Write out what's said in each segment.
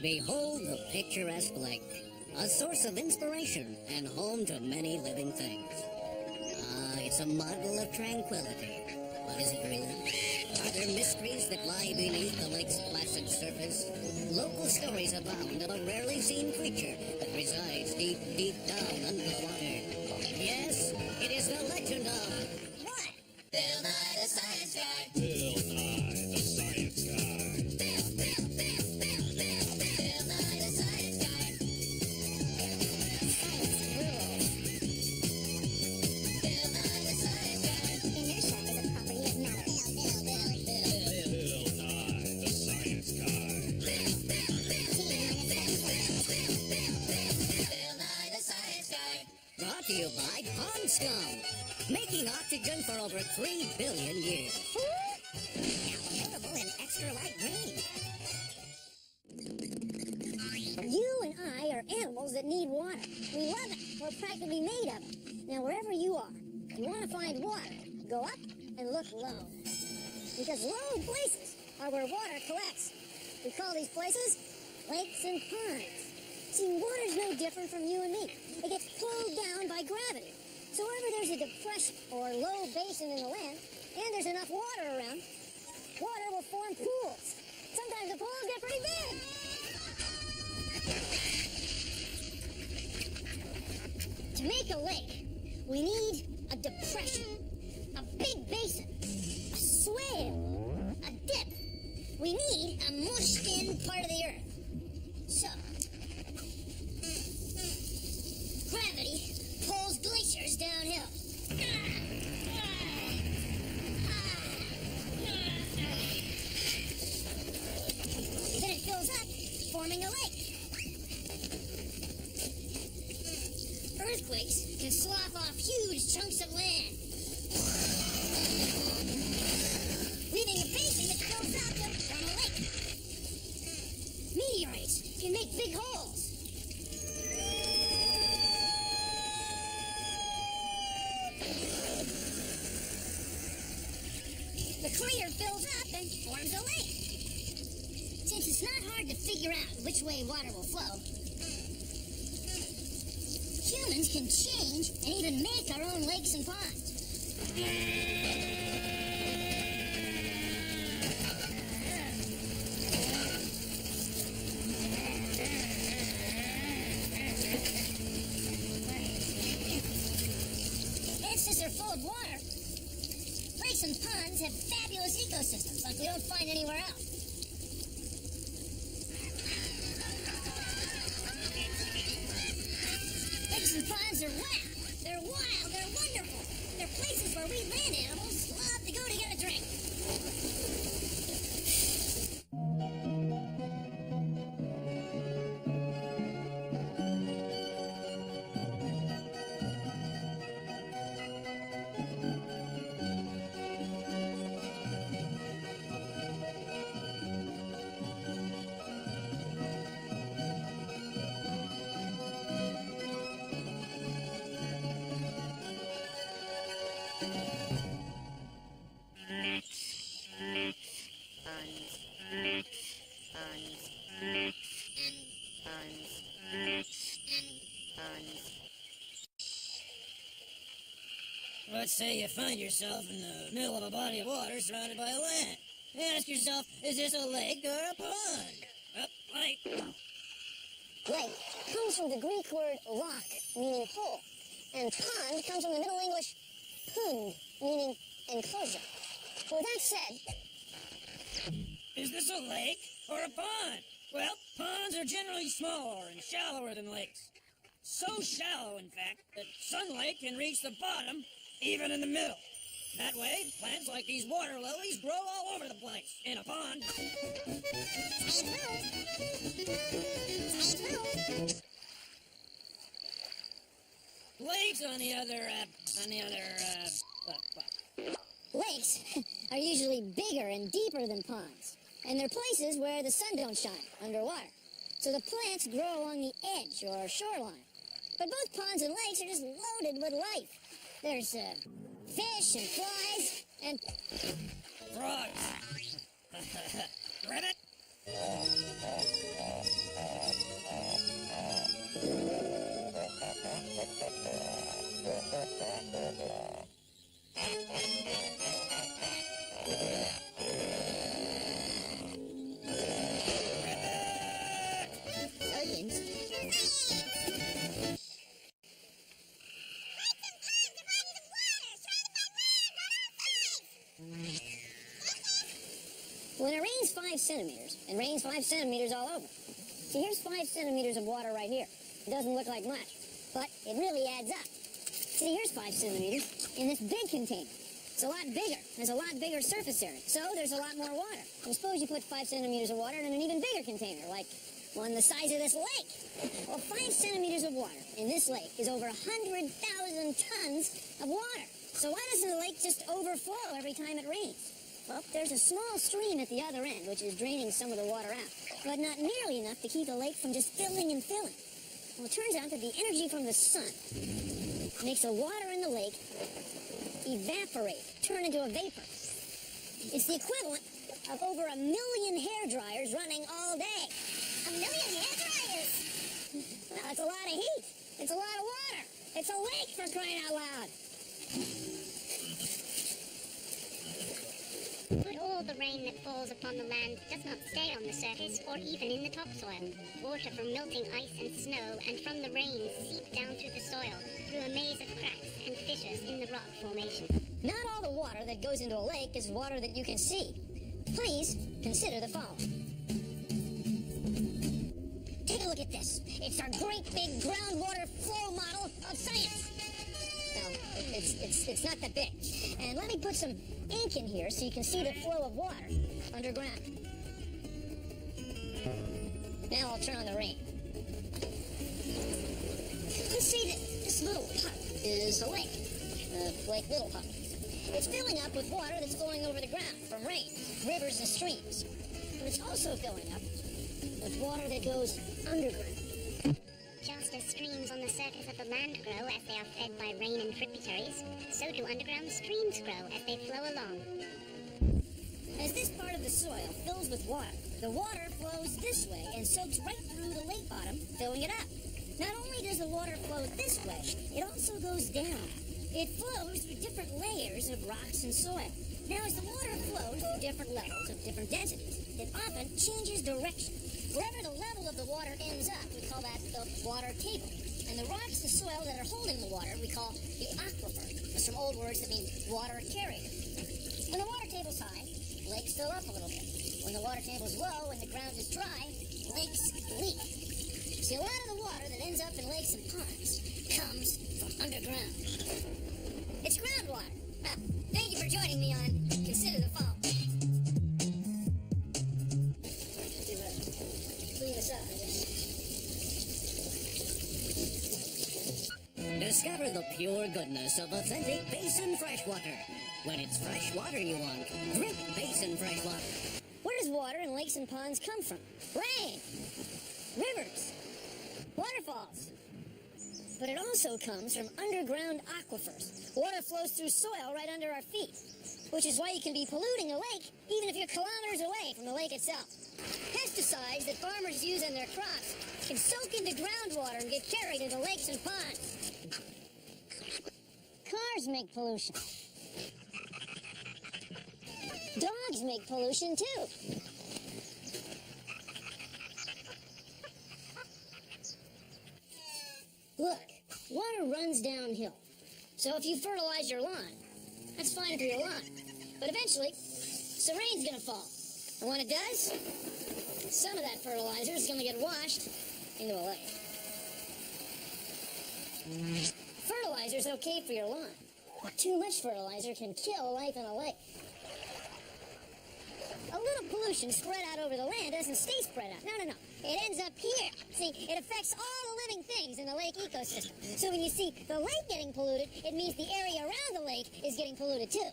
Behold the picturesque lake, a source of inspiration and home to many living things. It's a model of tranquility, but is it really? Are there mysteries that lie beneath the lake's placid surface? Local stories abound of a rarely seen creature that resides deep, deep down underwater. Yes, it is the legend of what? Bill Nye the Science Guy. Bill Nye the Science Guy. Bill Nye the Science Guy. Bill Nye the Science Guy. Inertia is a property of matter. Bill Nye the Science Guy. Bill Nye the Science Guy. Brought to you by Pond Scum, making oxygen for over 3 billion years. Now available in extra light green. You and I are animals that need water. We love it. We're practically made of it. Now, wherever you are, you want to find water, go up and look low. Because low places are where water collects. We call these places lakes and ponds. See, water's no different from you and me. It gets pulled down by gravity. So wherever there's a depression or low basin in the land, and there's enough water around, water will form pools. Sometimes the pools get pretty big. To make a lake, we need a depression, a big basin, a swale, a dip. We need a mushed-in part of the earth. So, gravity pulls glaciers downhill. Then it fills up, forming a lake. Earthquakes can slough off huge chunks of land, leaving a basin that fills up to form a lake. Meteorites can make big holes. The crater fills up and forms a lake. Since it's not hard to figure out which way water will flow, humans can change and even make our own lakes and ponds. Since they're full of water, lakes and ponds have fabulous ecosystems like we don't find anywhere else. Lakes and ponds are wild. They're wild. They're wonderful. They're places where we land animals love to go to get a drink. Let's say you find yourself in the middle of a body of water surrounded by land. Ask yourself, is this a lake or a pond? Lake. Lake comes from the Greek word loch, meaning hole, and pond comes from the Middle English pund, meaning enclosure. With that said, Is this a lake or a pond? Well, ponds are generally smaller and shallower than lakes. So shallow, in fact, that sunlight can reach the bottom even in the middle. That way, plants like these water lilies grow all over the place. In a pond. Lakes, on the other, lakes are usually bigger and deeper than ponds, and they're places where the sun don't shine underwater. So the plants grow along the edge or shoreline. But both ponds and lakes are just loaded with life. There's fish and flies and frogs. Rabbit? centimeters and rains 5 centimeters all over. See, here's 5 centimeters of water right here. It doesn't look like much, but it really adds up. See, here's 5 centimeters in this big container. It's a lot bigger. There's a lot bigger surface area, so there's a lot more water. And suppose you put 5 centimeters of water in an even bigger container, like one the size of this lake. Well, 5 centimeters of water in this lake is over 100,000 tons of water. So why doesn't the lake just overflow every time it rains? Well, there's a small stream at the other end, which is draining some of the water out, but not nearly enough to keep the lake from just filling and filling. Well, it turns out that the energy from the sun makes the water in the lake evaporate, turn into a vapor. It's the equivalent of over 1 million hair dryers running all day. 1 million hair dryers? Well, that's a lot of heat. It's a lot of water. It's a lake, for crying out loud. But all the rain that falls upon the land does not stay on the surface or even in the topsoil. Water from melting ice and snow and from the rain seep down through the soil, through a maze of cracks and fissures in the rock formation. Not all the water that goes into a lake is water that you can see. Please consider the following. Take a look at this. It's our great big groundwater flow model of science. No, it's not that big. And let me put some ink in here so you can see the flow of water underground. Now I'll turn on the rain. Let's say that this little puck is a lake. Lake Little Puck. It's filling up with water that's flowing over the ground from rain, rivers and streams. But it's also filling up with water that goes underground. Just as streams on the surface of the land grow as they are fed by rain and tributaries, so do underground streams grow as they flow along. As this part of the soil fills with water, the water flows this way and soaks right through the lake bottom, filling it up. Not only does the water flow this way, it also goes down. It flows through different layers of rocks and soil. Now, as the water flows through different levels of different densities, it often changes direction. Wherever the level of the water ends up, we call that the water table. And the rocks and soil that are holding the water, we call the aquifer. That's from old words that mean water carrier. When the water table's high, lakes fill up a little bit. When the water table's low and the ground is dry, lakes leak. See, a lot of the water that ends up in lakes and ponds comes from underground. It's groundwater. Thank you for joining me on Consider the Fall. Clean this up, I guess. Discover the pure goodness of authentic basin freshwater. When it's fresh water you want, drink Basin Freshwater. Where does water in lakes and ponds come from? Rain, rivers, waterfalls. But it also comes from underground aquifers. Water flows through soil right under our feet, which is why you can be polluting a lake even if you're kilometers away from the lake itself. Pesticides that farmers use in their crops can soak into groundwater and get carried into lakes and ponds. Cars make pollution. Dogs make pollution too. Look, water runs downhill. So if you fertilize your lawn, that's fine for your lawn. But eventually, some rain's gonna fall. And when it does, some of that fertilizer is gonna get washed into a lake. Fertilizer's okay for your lawn, but too much fertilizer can kill life in a lake. A little pollution spread out over the land doesn't stay spread out. No. It ends up here. See, it affects all the living things in the lake ecosystem. So when you see the lake getting polluted, it means the area around the lake is getting polluted too.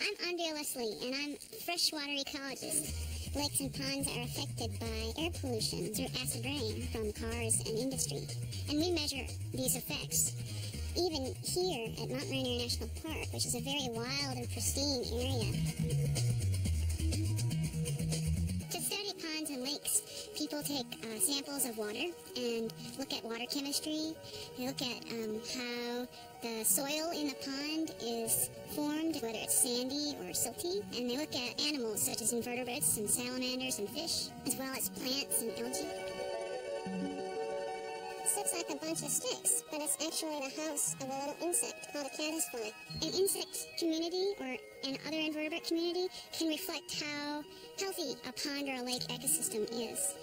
I'm Andrea Leslie, and I'm a freshwater ecologist. Lakes and ponds are affected by air pollution through acid rain from cars and industry, and we measure these effects. Even here at Mount Rainier National Park, which is a very wild and pristine area. To study ponds and lakes, people take samples of water and look at water chemistry. They look at how the soil in the pond is formed, whether it's sandy or silty. And they look at animals such as invertebrates and salamanders and fish, as well as plants and algae. This looks like a bunch of sticks, but it's actually the house of a little insect called a caddisfly. An insect community or an other invertebrate community can reflect how healthy a pond or a lake ecosystem is.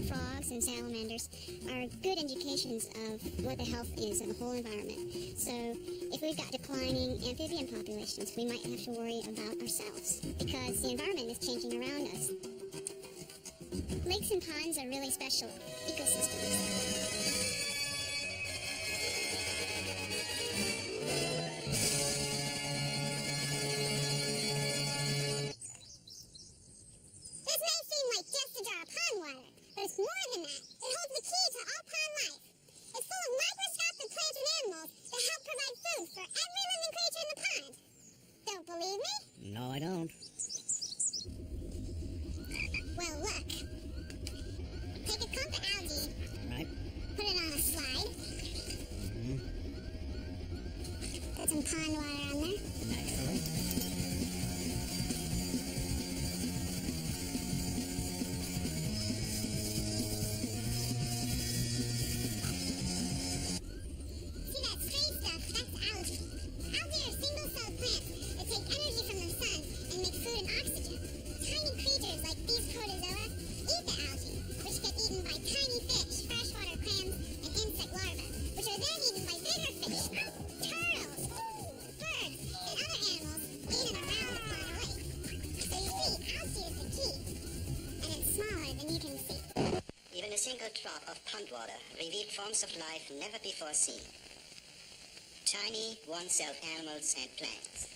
Frogs and salamanders are good indications of what the health is of the whole environment. So if we've got declining amphibian populations, we might have to worry about ourselves because the environment is changing around us. Lakes and ponds are really special ecosystems. This may seem like just a jar of pond water, but it's more than that. It holds the key to all pond life. It's full of microscopic plants and animals that help provide food for every living creature in the pond. Don't believe me? No, I don't. Well, look. Take a clump of algae, Right? put it on a slide. Put some pond water on there. Excellent. See that straight stuff? That's algae. Algae are single-celled plants that take energy from the sun and make food and oxygen. Tiny creatures like these protozoa eat the algae, which get eaten by tiny fish, freshwater clams, and insect larvae, which are then eaten by bigger fish, turtles, birds, and other animals in and around the pond or lake. So you see, algae is the key, and it's smaller than you can see. Even a single drop of pond water revealed forms of life never before seen. Tiny, one-celled animals and plants.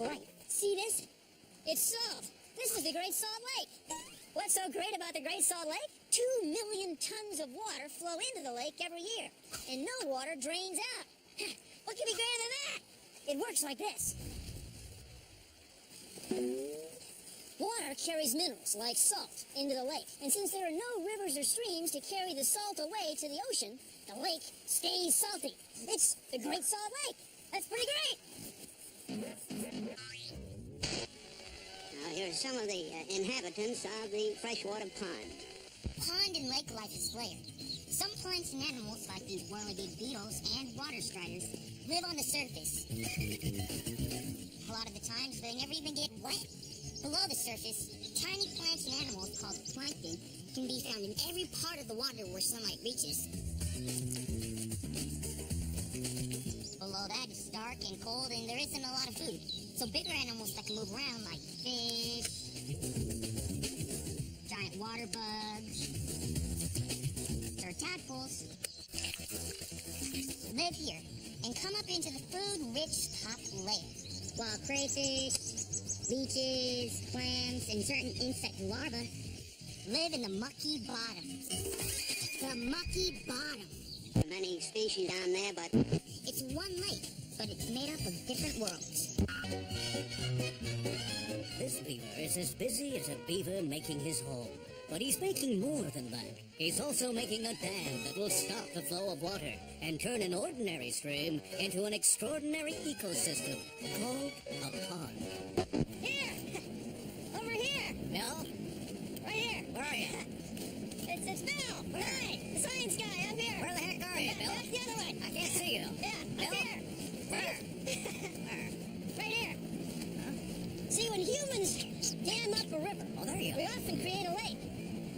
Right. See this? It's salt. This is the Great Salt Lake. What's so great about the Great Salt Lake? 2 million tons of water flow into the lake every year, and no water drains out. What can be greater than that? It works like this. Water carries minerals like salt into the lake, and since there are no rivers or streams to carry the salt away to the ocean, the lake stays salty. It's the Great Salt Lake. That's pretty great. Now, here are some of the inhabitants of the freshwater pond. Pond and lake life is layered. Some plants and animals, like these whirligig beetles and water striders, live on the surface. A lot of the times, they never even get wet. Below the surface, tiny plants and animals called plankton can be found in every part of the water where sunlight reaches. Below that, it's dark and cold, and there isn't a lot of food. So bigger animals that can move around, like fish, giant water bugs, or tadpoles, live here and come up into the food-rich top layer, while crayfish, leeches, clams, and certain insect larvae live in the mucky bottom. The mucky bottom. There are many species down there, but It's one lake, but it's made up of different worlds. This beaver is as busy as a beaver making his home. But he's making more than that. He's also making a dam that will stop the flow of water and turn an ordinary stream into an extraordinary ecosystem called a pond. Here! Over here! Bill? Right here! Where are you? It's Bill! Hi! The science guy up here! Where the heck are you, Bill? That's the other way! I can't see you. Yeah, Bill? up here! Where? Right here! See, when humans dam up a river, Oh, there you we are. often create a lake.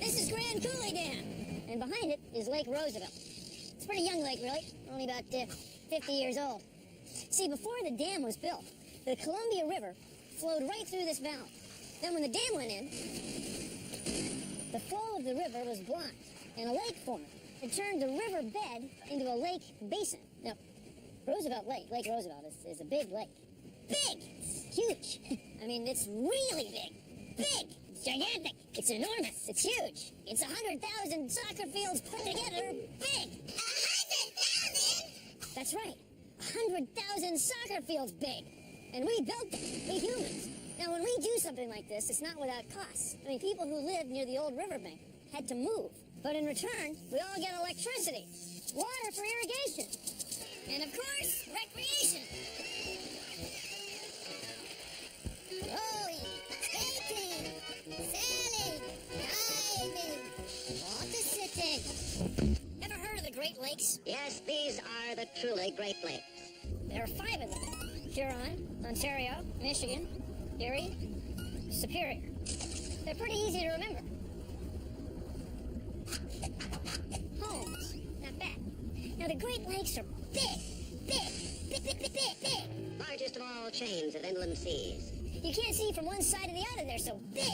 This is Grand Coulee Dam, and behind it is Lake Roosevelt. It's a pretty young lake, really, only about 50 years old. See, before the dam was built, the Columbia River flowed right through this valley. Then when the dam went in, the flow of the river was blocked, and a lake formed. It turned the river bed into a lake basin. Now, Roosevelt Lake, Lake Roosevelt, is a big lake. Big! It's huge. I mean, it's really big. Big! It's gigantic. It's enormous. It's huge. It's 100,000 soccer fields put together. Big! 100,000? That's right. 100,000 soccer fields big. And we built them. We humans. Now, when we do something like this, it's not without costs. I mean, people who lived near the old riverbank had to move. But in return, we all get electricity, water for irrigation, and of course, recreation. Lakes. Yes, these are the truly Great Lakes. There are 5 of them. Huron, Ontario, Michigan, Erie, Superior. They're pretty easy to remember. Holmes, not bad. Now the Great Lakes are big. Largest of all chains of inland seas. You can't see from one side to the other, they're so big.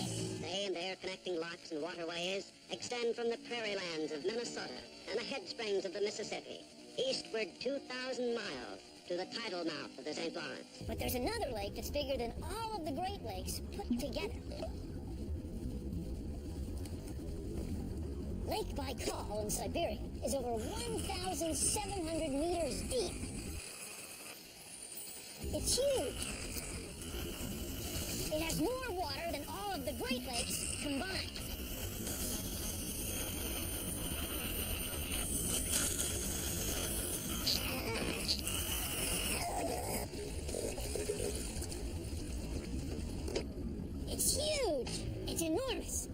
They and their connecting locks and waterways extend from the prairie lands of Minnesota and the head springs of the Mississippi, eastward 2,000 miles to the tidal mouth of the St. Lawrence. But there's another lake that's bigger than all of the Great Lakes put together. Lake Baikal in Siberia is over 1,700 meters deep. It's huge. It has more water than all of the Great Lakes combined. It's huge. It's enormous.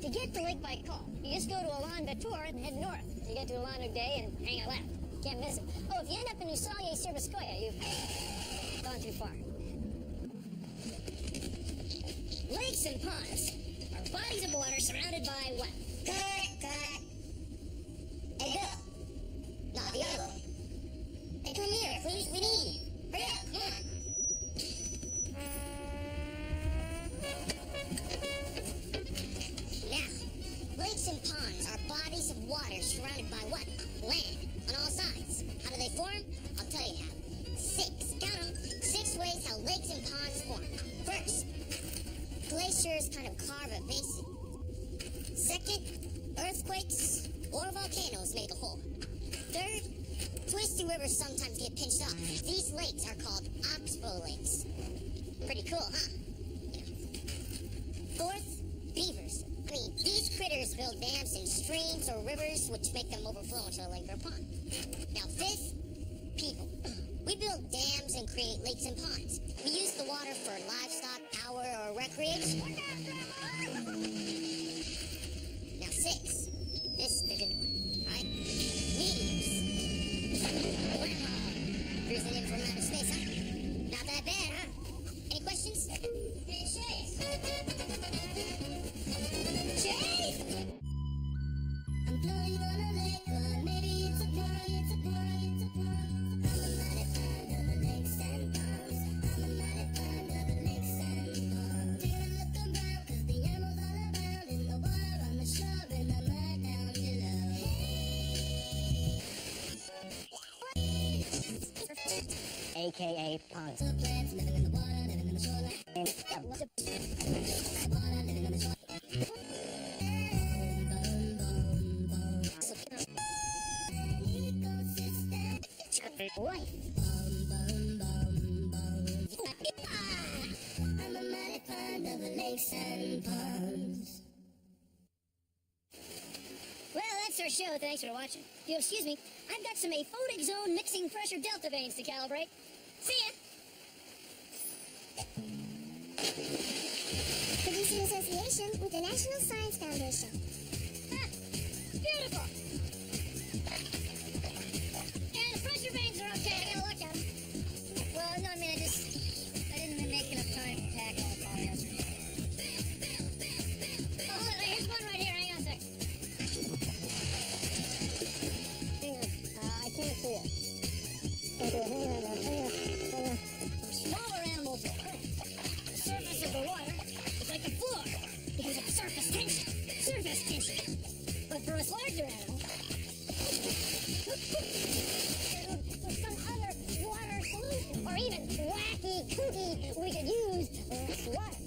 To get to Lake Baikal, you just go to Ulaanbaatar and head north. You get to Ulaanbaatar and hang a left. Can't miss it. Oh, if you end up in Usalye Sirvoskoye, you've gone too far. Lakes and ponds are bodies of water surrounded by what? Cut. Hey, Bill. No, the other one. Hey, come here, please. We need you. Hurry up, come on. Now, lakes and ponds are bodies of water surrounded by what? Land on all sides. How do they form? I'll tell you how. 6. Count 'em. 6 ways how lakes and ponds form. First, glaciers kind of carve a basin. Second, earthquakes or volcanoes make a hole. Third, twisty rivers sometimes get pinched off. These lakes are called oxbow lakes. Pretty cool, huh? Fourth, beavers. I mean, these critters build dams in streams or rivers which make them overflow into a lake or pond. Now, fifth, people. We build dams and create lakes and ponds. We use the water for livestock, power, or recreation. Now, 6. This is the good one, right? Meteors. Cruising in from outer space, huh? Not that bad, huh? Any questions? Hey, Chase! Chase! I'm floating on a lake, but maybe it's a pond, it's a pond, it's a pond. I'm a mighty fond of the lakes and ponds. I'm a mighty fond of the lakes and ponds. Take a look around, 'cause the animals all abound in the water, on the shore, and the mud down below. AKA ponds. The plants living in the water, living in the shoreline. Water, living in the shore. Life. I'm a mighty fond of the lakes and ponds. Well, that's our show. Thanks for watching. If you'll excuse me, I've got some aphotic zone mixing pressure delta vanes to calibrate. See ya! Produced in association with the National Science Foundation. Ah, beautiful! And the pressure vanes are okay. I gotta look at them. Well, no, I mean, I didn't make enough time to tackle all polyester. Oh, look, here's one right here. Hang on a sec. Hang on. I can't see it. Okay, hang on. Smaller animals are cramped. The surface of the water is like the floor because of surface tension. Surface tension. But for us larger animals, some other water solution, or even wacky, kooky, we could use less water.